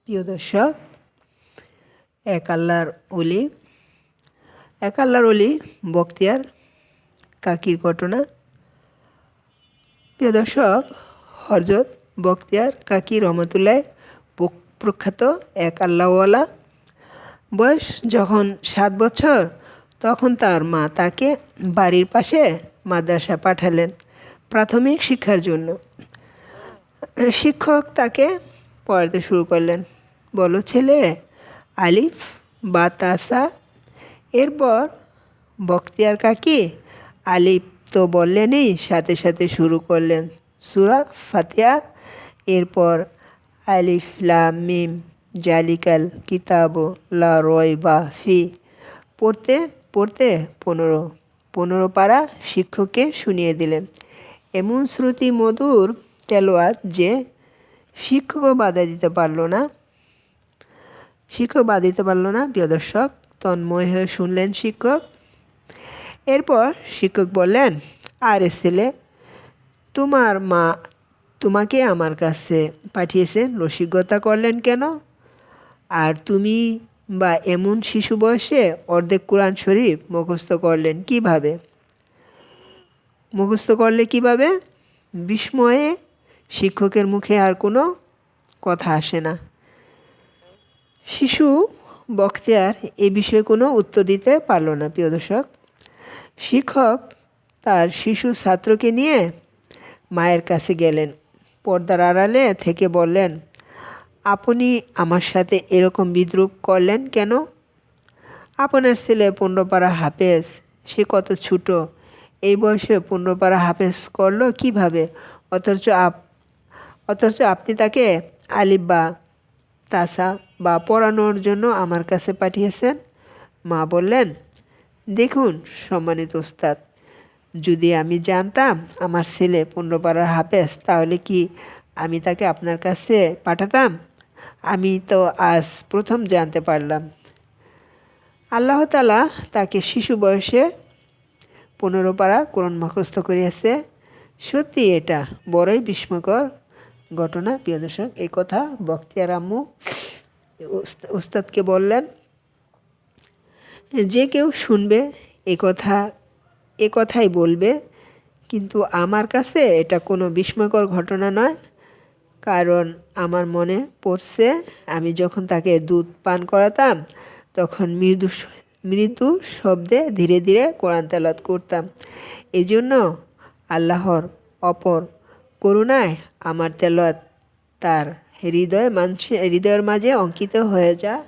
প্রিয় দর্শক, এক আল্লাহর অলি বখতিয়ার কাকির ঘটনা। প্রিয় দর্শক, হযরত বখতিয়ার কাকি রহমতুল্লাহ প্রখ্যাত এক আল্লাহওয়ালা। বয়স যখন 7 বছর তখন তার মা তাকে বাড়ির পাশে মাদ্রাসা পাঠালেন প্রাথমিক শিক্ষার জন্য। শিক্ষক তাকে পড়াতে শুরু করলেন, বলো ছেলে, আলিফ বা তাসা। এরপর বখতিয়ার কাকি আলিফ তো বললেনই, সাথে সাথে শুরু করলেন সূরা ফাতিহা। এরপর আলিফ লাম মিম জালিকাল কিতাবু লা রাইবা ফি পড়তে পড়তে 15 পারা শিক্ষককে শুনিয়ে দিলেন। এমন শ্রুতি মধুর তেলাওয়াত যে শিক্ষকও বাধা দিতে পারল না। প্রিয় দর্শক, তন্ময় হয়ে শুনলেন শিক্ষক। এরপর শিক্ষক বললেন, আরে ছেলে, তোমার মা তোমাকে আমার কাছে পাঠিয়েছেন, রসিকতা করলেন কেন? আর তুমি বা এমন শিশু বয়সে অর্ধেক কোরআন শরীফ মুখস্থ করলে কিভাবে? বিস্ময়ে শিক্ষকের মুখে আর কোনো কথা আসে না। শিশু বখতিয়ার এ বিষয়ে কোনো উত্তর দিতে পারল না। প্রিয় দর্শক, শিক্ষক তার শিশু ছাত্রকে নিয়ে মায়ের কাছে গেলেন। পর্দার আড়ালে থেকে বললেন, আপনি আমার সাথে এরকম বিদ্রূপ করলেন কেন? আপনার ছেলে 15 পারা হাফেজ, সে কত ছোট, এই বয়সে 15 পারা হাফেজ করলো কিভাবে? অথচ আপনি তাকে আলিফ বা তাসা বা পড়ানোর জন্য আমার কাছে পাঠিয়েছেন। মা বললেন, দেখুন সম্মানিত ওস্তাদ, যদি আমি জানতাম আমার ছেলে 15 পারার হাফেজ, তাহলে কি আমি তাকে আপনার কাছে পাঠাতাম? আমি তো আজ প্রথম জানতে পারলাম আল্লাহ তাআলা তাকে শিশু বয়সে 15 পারা কোরআন মুখস্থ করিয়েছে। সত্যি এটা বড়ই বিস্ময়কর ঘটনা। প্রিয় দর্শক, এই কথা বখতিয়ার আম্মু ওস্তাদকে বললেন। যে কেউ শুনবে এ কথাই বলবে, কিন্তু আমার কাছে এটা কোনো বিস্ময়কর ঘটনা নয়। কারণ আমার মনে পড়ছে, আমি যখন তাকে দুধ পান করাতাম তখন মৃদু শব্দে ধীরে ধীরে কোরআন তেলাওয়াত করতাম। এই জন্য আল্লাহর অপর করুণায় আমার তেলাওয়াত তার হৃদয়ের মাঝে অঙ্কিত হয়ে যায়।